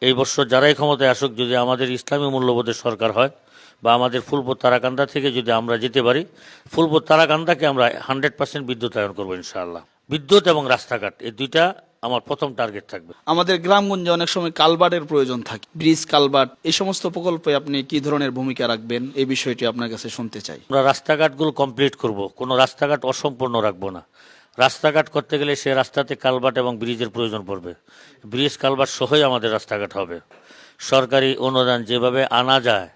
এই বছর যারাই ক্ষমতায় আসুক, যদি আমাদের ইসলামী মূল্যবোধের সরকার হয় বা আমাদের ফুলপুর তারাকান্দা থেকে যদি আমরা যেতে পারি, ফুলপুর তারাকান্দাকে আমরা 100% বিদ্যুতায়ন করবো ইনশাআল্লাহ। বিদ্যুৎ এবং রাস্তাঘাট, এই দুইটা আমার প্রথম টার্গেট থাকবে। আমাদের গ্রামগঞ্জে অনেক সময় কালভার্টের প্রয়োজন থাকে, ব্রিজ, কালভার্ট, এই সমস্ত প্রকল্পে আপনি কি ধরনের ভূমিকা রাখবেন, এই বিষয়টি আপনার কাছে শুনতে চাই। আমরা রাস্তাঘাটগুলো কমপ্লিট করব, কোনো রাস্তাঘাট অসম্পূর্ণ রাখবো না। রাস্তাঘাট করতে গেলে সে রাস্তাতে কালভার্ট এবং ব্রিজের প্রয়োজন পড়বে। ব্রিজ কালভার্ট সহই আমাদের রাস্তাঘাট হবে। সরকারি অনুদান যেভাবে আনা যায়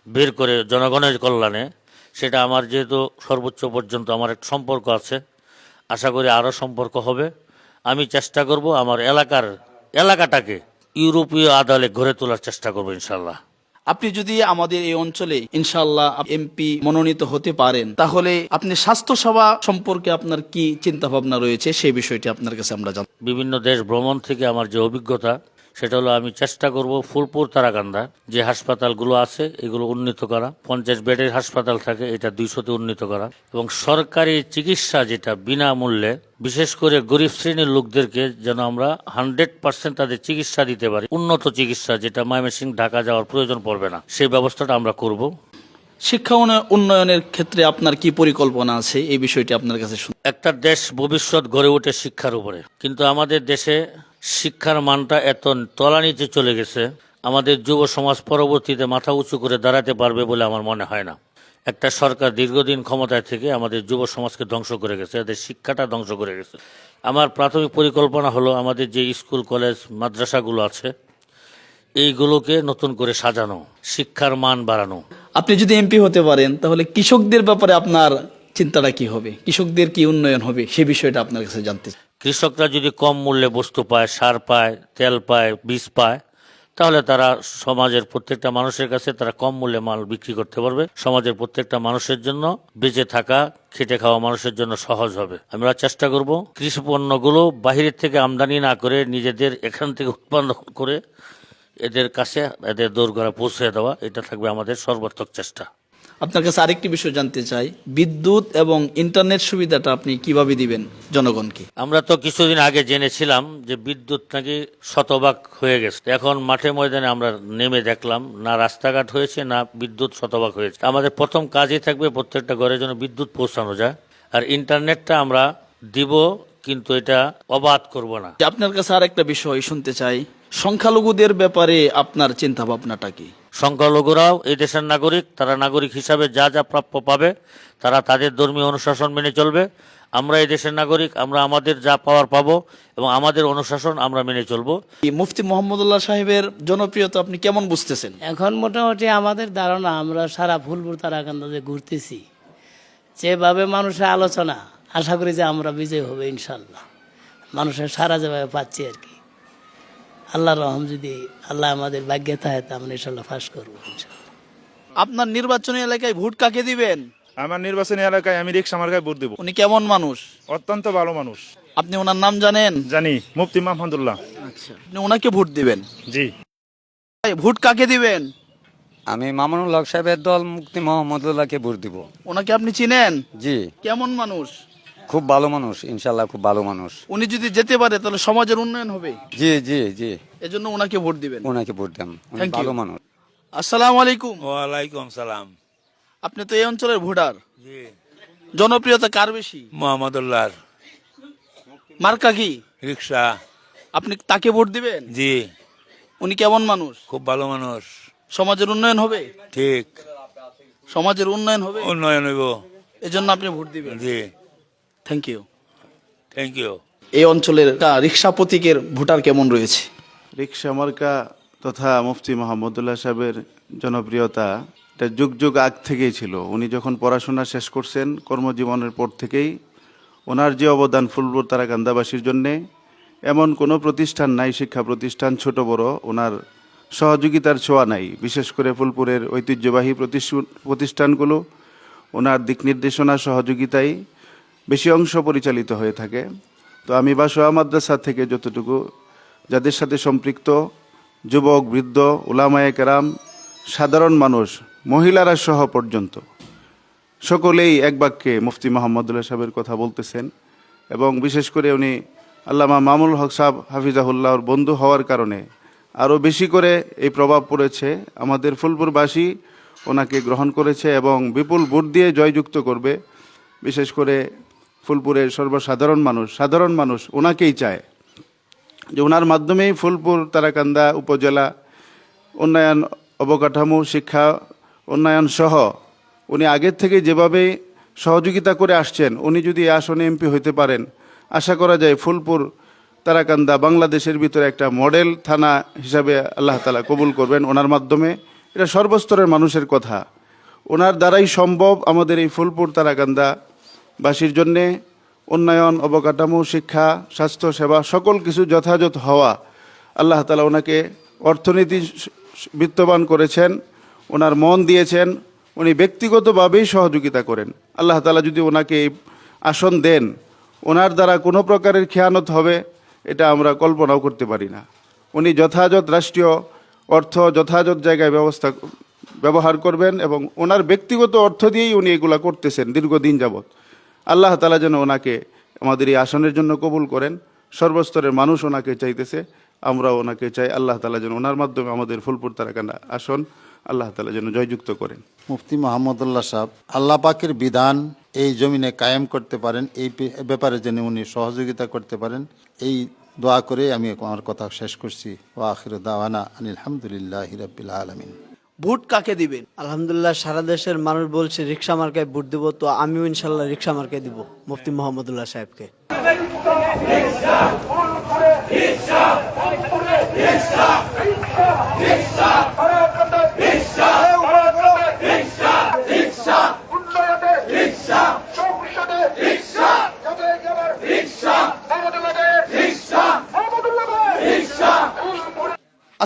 বের করে জনগণের কল্যাণে, সেটা আমার যেহেতু সর্বোচ্চ পর্যন্ত আমার একটা সম্পর্ক আছে, আশা করি আরও সম্পর্ক হবে। আমি চেষ্টা করব আমার এলাকাটাকে ইউরোপীয় আদালে গড়ে তোলার চেষ্টা করবো ইনশাল্লাহ। আপনি যদি আমাদের এই অঞ্চলে ইনশাআল্লাহ এমপি মনোনীত হতে পারেন, তাহলে আপনি স্বাস্থ্যসেবা সম্পর্কে আপনার কি চিন্তা ভাবনা রয়েছে, সেই বিষয়টি আপনার কাছে আমরা জানতে। বিভিন্ন দেশ ভ্রমণ থেকে আমার যে অভিজ্ঞতা, সেটা হলো আমি চেষ্টা করব ফুলপুর তারাকান্দা যে হাসপাতালগুলো আছে এগুলো উন্নীত করা। 50 বেডের হাসপাতাল থাকে, এটা 200-তে উন্নীত করা, এবং সরকারি চিকিৎসা যেটা বিনামূল্যে, বিশেষ করে গরিব শ্রেণীর লোকদেরকে যেন আমরা 100% তাদের চিকিৎসা দিতে পারি। উন্নত চিকিৎসা যেটা ময়মনসিংহ ঢাকা যাওয়ার প্রয়োজন পড়বে না, সেই ব্যবস্থাটা আমরা করব। শিক্ষা উন্নয়নের ক্ষেত্রে আপনার কি পরিকল্পনা আছে, এই বিষয়টি আপনার কাছে একটা দেশ ভবিষ্যৎ গড়ে ওঠে শিক্ষার উপরে, কিন্তু আমাদের দেশে শিক্ষার মানটা এত তলানিতে চলে গেছে, আমাদের যুব সমাজ পরবর্তীতে মাথা উঁচু করে দাঁড়াতে পারবে বলে আমার মনে হয় না। একটা সরকার দীর্ঘদিন ক্ষমতায় থেকে আমাদের যুব সমাজকে ধ্বংস করে গেছে, এদের শিক্ষাটা ধ্বংস করে গেছে। আমার প্রাথমিক পরিকল্পনা হলো আমাদের যে স্কুল, কলেজ, মাদ্রাসাগুলো আছে এইগুলোকে নতুন করে সাজানো, শিক্ষার মান বাড়ানো। আপনি যদি এমপি হতে পারেন, তাহলে কৃষকদের ব্যাপারে আপনার চিন্তাটা কি হবে, কৃষকদের কি উন্নয়ন হবে, সে বিষয়টা আপনার কাছে জানতে চাই। কৃষকরা যদি কম মূল্যে বস্তু পায়, সার পায়, তেল পায়, বীজ পায়, তাহলে তারা সমাজের প্রত্যেকটা মানুষের কাছে তারা কম মূল্যে মাল বিক্রি করতে পারবে। সমাজের প্রত্যেকটা মানুষের জন্য, বেঁচে থাকা, খেটে খাওয়া মানুষের জন্য সহজ হবে। আমরা চেষ্টা করব কৃষি পণ্যগুলো বাহিরের থেকে আমদানি না করে নিজেদের এখান থেকে উৎপন্ন করে এদের কাছে, এদের দোরগোড়া পৌঁছে দেওয়া, এটা থাকবে আমাদের সর্বাত্মক চেষ্টা। আপনার কাছে আরেকটি বিষয় জানতে চাই, বিদ্যুৎ এবং ইন্টারনেট সুবিধাটা আপনি কিভাবে দিবেন জনগণকে? আমরা তো কিছুদিন আগে জেনেছিলাম যে বিদ্যুৎ নাকি শতভাগ হয়ে গেছে। এখন মাঠে ময়দানে আমরা নেমে দেখলাম না রাস্তাঘাট হয়েছে, না বিদ্যুৎ শতভাগ হয়েছে। আমাদের প্রথম কাজই থাকবে প্রত্যেকটা ঘরের জন্য বিদ্যুৎ পৌঁছানো যায়, আর ইন্টারনেটটা আমরা দিব, কিন্তু এটা অবাধ করব না। আপনার কাছে আরেকটা বিষয় শুনতে চাই, সংখ্যালঘুদের ব্যাপারে আপনার চিন্তা ভাবনাটা কি? সংখ্যালঘুরাও এই দেশের নাগরিক, তারা নাগরিক হিসাবে যা যা প্রাপ্য পাবে তারা তাদের ধর্মীয় অনুশাসন মেনে চলবে। আমরা এই দেশের নাগরিক, আমরা আমাদের যা পাওয়ার পাবো এবং আমাদের অনুশাসন আমরা মেনে চলবো। মুফতি মোহাম্মদুল্লাহ সাহেবের জনপ্রিয়তা আপনি কেমন বুঝতেছেন? এখন মোটামুটি আমাদের ধারণা, আমরা সারা ফুলপুর তারাকান্দাতে ঘুরতেছি, যেভাবে মানুষের আলোচনা, আশা করি যে আমরা বিজয় হবে ইনশাল্লাহ। মানুষের সারা যেভাবে পাচ্ছি আর কি, আল্লাহর রহম, যদি আল্লাহ আমাদের ভাগ্যে থাকে তা আমরা ইনশাল্লাহ ফাঁস করবো ইনশাল্লাহ। আপনার নির্বাচনী এলাকায় ভোট কাকে দিবেন? আমার নির্বাচনী এলাকায় আমি রিক্সা মার্কায় ভোট দেব। উনি কেমন মানুষ? অত্যন্ত ভালো মানুষ। আপনি ওনার নাম জানেন? জানি, মুফতি মোহাম্মদুল্লাহ। আচ্ছা, আপনি ওনাকে ভোট দিবেন? জি। ভোট কাকে দিবেন? আমি মামুনুল হক সাহেবের দল মুফতি মোহাম্মদুল্লাহকে ভোট দিব। ওনাকে আপনি চিনেন? জি। কেমন মানুষ? খুব ভালো মানুষ, ইনশাল্লাহ খুব ভালো মানুষ। উনি যদি যেতে পারে তাহলে সমাজের উন্নয়ন হবে। জি জি জি, এজন্য ওনাকে ভোট দিবেন। ওনাকে ভোট দেন, উনি Thank you. ভালো মানুষ। আসসালামু আলাইকুম। ওয়ালাইকুম সালাম। আপনি তো এই অঞ্চলের ভোটার, জি। জনপ্রিয়তা কার বেশি? মোহাম্মদুল্লাহ। মার্কা কি? রিক্সা। আপনি তাকে ভোট দিবেন? জি। উনি কেমন মানুষ? খুব ভালো মানুষ। সমাজের উন্নয়ন হবে? ঠিক। সমাজের উন্নয়ন হবে, উন্নয়ন হইব। এজন্য আপনি ভোট দিবেন। জি। Thank you. Thank you. এই অঞ্চলের রিক্সা প্রতীকের ভোটার কেমন রয়েছে? রিক্সা মার্কা তথা মুফতি মোহাম্মদুল্লাহ সাহেবের জনপ্রিয়তা এটা যুগ যুগ আগ থেকেই ছিল। উনি যখন পড়াশোনা শেষ করছেন, কর্মজীবনের পর থেকেই ওনার যে অবদান ফুলপুর তারাকান্দাবাসীর জন্যে, এমন কোনো প্রতিষ্ঠান নাই, শিক্ষা প্রতিষ্ঠান ছোট বড়, ওনার সহযোগিতার ছোঁয়া নাই। বিশেষ করে ফুলপুরের ঐতিহ্যবাহী প্রতিষ্ঠানগুলো ওনার দিক নির্দেশনা সহযোগিতায় বেশি অংশ পরিচালিত হয়ে থাকে। তো আমি বাসোয়া মাদ্রাসা থেকে যতটুকু যাদের সাথে সম্পৃক্ত, যুবক, বৃদ্ধ, উলামায়ে কেরাম, সাধারণ মানুষ, মহিলারা সহ পর্যন্ত সকলেই এক বাক্যে মুফতি মোহাম্মদুল্লাহ সাহেবের কথা বলতেছেন। এবং বিশেষ করে উনি আল্লামা মামুনুল হক সাহেব হাফিজাহুল্লাহর বন্ধু হওয়ার কারণে আরও বেশি করে এই প্রভাব পড়েছে। আমাদের ফুলপুরবাসী ওনাকে গ্রহণ করেছে এবং বিপুল ভোট দিয়ে জয়যুক্ত করবে। বিশেষ করে ফুলপুরের সাধারণ মানুষ ওনাকেই চায়, যে ওনার মাধ্যমেই ফুলপুর তারাকান্দা উপজেলা উন্নয়ন, অবকাঠামো, শিক্ষা উন্নয়ন সহ উনি আগের থেকে যেভাবে সহযোগিতা করে আসছেন, উনি যদি এই আসনে এমপি হইতে পারেন, আশা করা যায় ফুলপুর তারাকান্দা বাংলাদেশের ভিতরে একটা মডেল থানা হিসাবে আল্লাহ তাআলা কবুল করবেন ওনার মাধ্যমে। এটা সর্বস্তরের মানুষের কথা। ওনার দ্বারাই সম্ভব আমাদের এই ফুলপুর তারাকান্দা বাসীর জন্যে উন্নয়ন, অবকাঠামো, শিক্ষা, স্বাস্থ্য সেবা সকল কিছু যথাযথ হওয়া। আল্লাহ তাআলা ওনাকে অর্থনীতি বিত্তবান করেছেন, ওনার মন দিয়েছেন, উনি ব্যক্তিগতভাবেই সহযোগিতা করেন। আল্লাহ তাআলা যদি ওনাকে এই আসন দেন, ওনার দ্বারা কোনো প্রকারের খেয়ানত হবে এটা আমরা কল্পনাও করতে পারি না। উনি যথাযথ রাষ্ট্রীয় অর্থ যথাযথ জায়গায় ব্যবহার করবেন এবং ওনার ব্যক্তিগত অর্থ দিয়েই উনি এগুলা করতেছেন দীর্ঘদিন যাবৎ। আল্লাহ তাআলা যেন ওনাকে আমাদের এই আসনের জন্য কবুল করেন। সর্বস্তরের মানুষ ওনাকে চাইতেছে, আমরা ওনাকে চাই। আল্লাহ তাআলা যেন ওনার মাধ্যমে আমাদের ফুলপুর তারাকান্দা আসন আল্লাহ তাআলা যেন জয়যুক্ত করেন। মুফতি মোহাম্মদুল্লাহ সাহেব আল্লাহ পাকের বিধান এই জমিনে কায়েম করতে পারেন, এই ব্যাপারে যেন উনি সহযোগিতা করতে পারেন, এই দোয়া করে আমি আমার কথা শেষ করছি। ওয়া আখিরু দাওয়ানা আনিল হামদুলিল্লাহি রাব্বিল আলামিন। ভোট কাকে দিবেন? আলহামদুলিল্লাহ, সারা দেশের মানুষ বলছে রিকশা মার্কায় ভোট দিব, তো আমিও ইনশাল্লাহ রিকশা মার্কায় দিব মুফতি মোহাম্মদুল্লাহ সাহেবকে।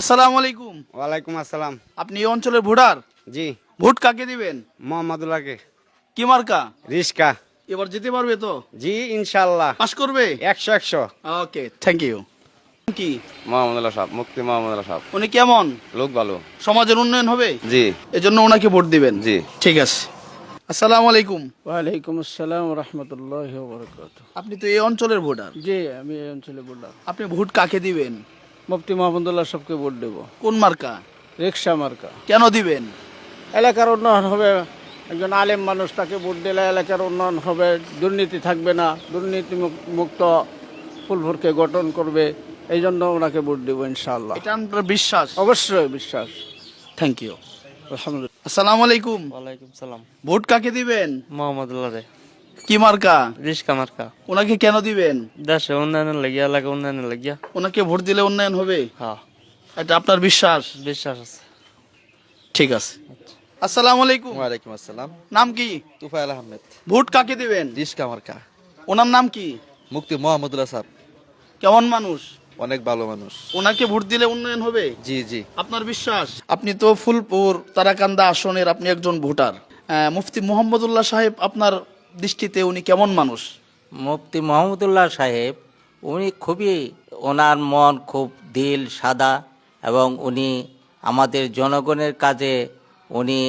আসসালামু আলাইকুম। ওয়ালাইকুম আসসালাম। আপনি এই অঞ্চলের ভোটার? জি। ভোট কাকে দিবেন? মোহাম্মদুল্লাহকে। কি মার্কা? রিস্কা। এবার যেতে পারবে তো? জি ইনশাল্লাহ। পাস করবে? 100। ওকে, থ্যাংক ইউ। কি মোহাম্মদুল্লাহ সাহেব, মুফতি মোহাম্মদুল্লাহ সাহেব, উনি কেমন লোক ভালো, সমাজের উন্নয়ন হবে? জি এজন্য ওনাকে ভোট দিবেন? জি। ঠিক আছে। আসসালামু আলাইকুম। ওয়ালাইকুম আসসালাম রহমতুল্লাহ বরকাত। আপনি তো এই অঞ্চলের ভোটার? জি, আমি এই অঞ্চলে বললাম। আপনি ভোট কাকে দিবেন? মুফতি মোহাম্মদুল্লাহ সবকে ভোট দেব। কোন মার্কা? রিকশা মার্কা। কেন দিবেন? এলাকার উন্নয়ন হবে, একজন আলেম মানুষ, তাকে ভোট দিলে এলাকার উন্নয়ন হবে, দুর্নীতি থাকবে না, দুর্নীতি মুক্ত ফুলপুরকে গঠন করবে, এই জন্য ওনাকে ভোট দেবো ইনশাআল্লাহ। এটা আপনার বিশ্বাস? অবশ্যই বিশ্বাস। Thank you. আলহামদুলিল্লাহ। আসসালামু আলাইকুম। ওয়ালাইকুম সালাম। ভোট কাকে দিবেন? মোহাম্মদুল্লাহ রে। কি মার্কা? রিস্কা মার্কা। ওনাকে কেন দিবেন? দেশে উন্নয়নের লাগিয়া, এলাকা উন্নয়নের লাগিয়া। ওনাকে ভোট দিলে উন্নয়ন হবে? হ্যাঁ, এটা আপনার বিশ্বাস? বিশ্বাস আছে। ঠিক আছে। আসসালামু আলাইকুম। ওয়ালাইকুম আসসালাম। নাম কি? তুফাইল আহমেদ। ভোট কাকে দিবেন? রিস্কা মার্কা। ওনার নাম কি? মুফতি মোহাম্মদুল্লাহ সাহেব, কেমন মানুষ? অনেক ভালো মানুষ। ওনাকে ভোট দিলে উন্নয়ন হবে? জি জি। আপনার বিশ্বাস? আপনি তো ফুলপুর তারাকান্দা আসনের আপনি একজন ভোটার। মুফতি মোহাম্মদুল্লাহ সাহেব আপনার দৃষ্টিতে উনি কেমন মানুষ? মুফতি মোহাম্মদুল্লাহ সাহেব উনি খুবই, ওনার মন খুব দিল সাদা এবং উনি আমাদের জনগণের কাজে উনি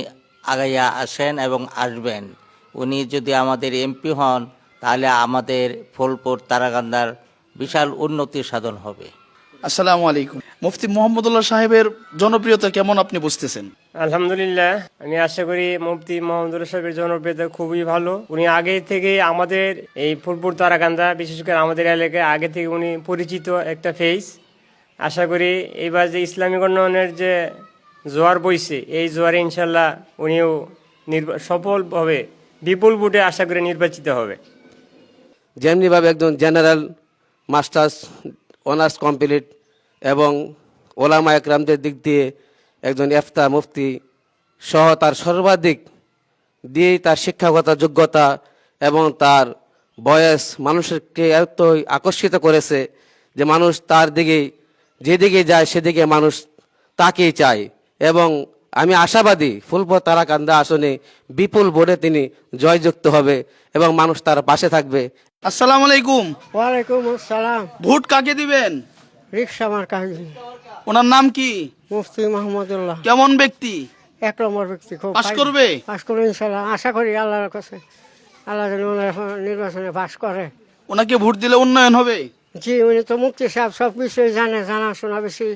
আগাইয়া আসেন এবং আসবেন। উনি যদি আমাদের এমপি হন তাহলে আমাদের ফুলপুর তারাকান্দার বিশাল উন্নতি সাধন হবে। আসসালামু আলাইকুম। মুফতি মোহাম্মদুল্লাহ সাহেবের জনপ্রিয়তা কেমন আপনি বুঝতেছেন? আলহামদুলিল্লাহ, আমি আশা করি মুফতি মোহাম্মদুল্লাহ সাহেবের জনপ্রিয়তা খুবই ভালো। উনি আগে থেকে আমাদের এই ফুলপুর তারাকান্দা, বিশেষ করে আমাদের এলাকায় আগে থেকে উনি পরিচিত একটা ফেস। আশা করি এবার যে ইসলামিক উন্নয়নের যে জোয়ার বইছে, এই জোয়ারে ইনশাল্লাহ উনিও সফলভাবে বিপুল ভোটে আশা করি নির্বাচিত হবে। যেমনিভাবে একজন জেনারেল মাস্টার্স অনার্স কমপ্লিট এবং ওলামা একরামদের দিক দিয়ে একজন এফতা মুফতি সহ তার সর্বাধিক দিয়েই তার শিক্ষাগত যোগ্যতা এবং তার বয়স মানুষকে এত আকর্ষিত করেছে যে মানুষ তার দিকেই, যেদিকে যায় সেদিকে মানুষ তাকেই চায়। এবং আমি আশাবাদী ফুলপুর তারাকান্দা আসনে বিপুল ভোটে তিনি জয়যুক্ত হবে এবং মানুষ তার পাশে থাকবে। আসসালামু আলাইকুম। ওয়ালাইকুম আসসালাম। ভোট কাকে দিবেন? রিকশা মার্কা। ওনার নাম কি? মুফতি মোহাম্মদুল্লাহ। কেমন ব্যক্তি? এক নম্বর ব্যক্তি। খুব পাস করবে? পাস করবে ইনশাআল্লাহ। আশা করি আল্লাহর কাছে, আল্লাহ যেন ওনার নির্বাচনে পাস করে। ওনাকে ভোট দিলে উন্নয়ন হবে? জি, উনি তো মুফতি সাহেব সব বিষয়ে জানে, জানাশোনা বেশি,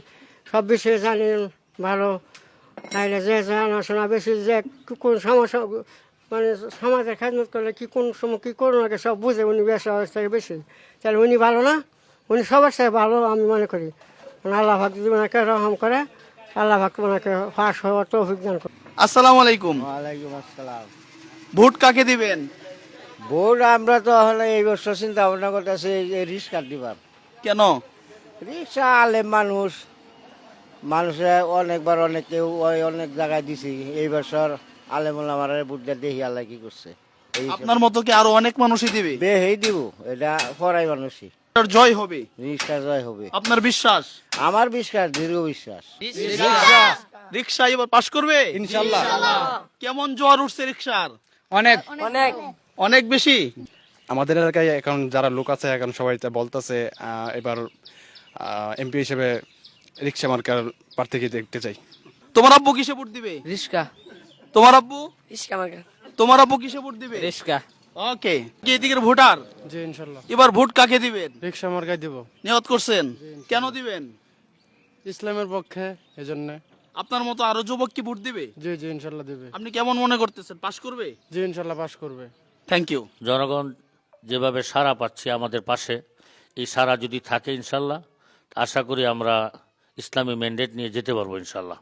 সব বিষয়ে জানি ভালো, তাইলে যে জানাশোনা বেশি, যে কোন সমস্যা মানে সমাজের খেদমত করলে কি কোন সময় কি করুন আগে সব বুঝে উনি বেশ অবস্থায় বেশি, তাহলে উনি ভালো না? উনি সবার সাথে ভালো আমি মনে করি। আল্লাহ পাক যদি ওনাকে রহম করে, আল্লাহ পাক ওনাকে ফাঁস হওয়ার তৌফিক দান করে। আসসালামু আলাইকুম। ওয়ালাইকুম আসসালাম। ভোট কাকে দিবেন? ভোট আমরা তো হলে এই বছর চিন্তা ভাবনা করতেছি এই রিক্সা দিবার। কেন? রিক্সা আলেম মানুষ, মানুষে অনেকবার অনেকেও অনেক জায়গায় দিছি, এই বছর আলেম আমার ভোট দিয়ে দেখি আল্লাহ কি করছে। এই আপনার মতো কি আরো অনেক মানুষই দিবে? বেহেই দিব, এটা পড়াই মানুষই। জয় হবে, রিক্সা জয় হবে আপনার বিশ্বাস? আমার বিশ্বাস, দীর্ঘ বিশ্বাস। রিক্সা এবার পাস করবে ইনশাআল্লাহ। কেমন জ্বর উঠছে রিক্সার? অনেক অনেক অনেক বেশি। আমাদের এলাকায় এখন যারা লোক আছে এখন সবাই বলতেছে এবার এমপি হিসেবে রিক্সা মার্কার প্রার্থীকে দেখতে চাই। তোমার আব্বু কিসে ভোট দিবে? রিক্সা। তোমার আব্বু? রিক্সা মার্কা। তোমার আব্বু কিসে ভোট দিবে? রিক্সা। ওকে, কি এদিকের ভোটার? জি ইনশাল্লাহ এবার ভোট কাকে দিবেন? রিক্সা মার্কায় দেব। নিয়ত করছেন? কেন দিবেন? ইসলামের পক্ষে, এজন্য। আপনার মতো আরো যুবক কি ভোট দিবে? জি জি ইনশাল্লাহ দেবে। আপনি কেমন মনে করতেছেন, পাস করবে? জি ইনশাল্লাহ পাস করবে। Thank you. জনগণ যেভাবে সাড়া পাচ্ছে আমাদের পাশে, এই সাড়া যদি থাকে ইনশাল্লাহ, আশা করি আমরা ইসলামী ম্যান্ডেট নিয়ে যেতে পারবো ইনশাল্লাহ।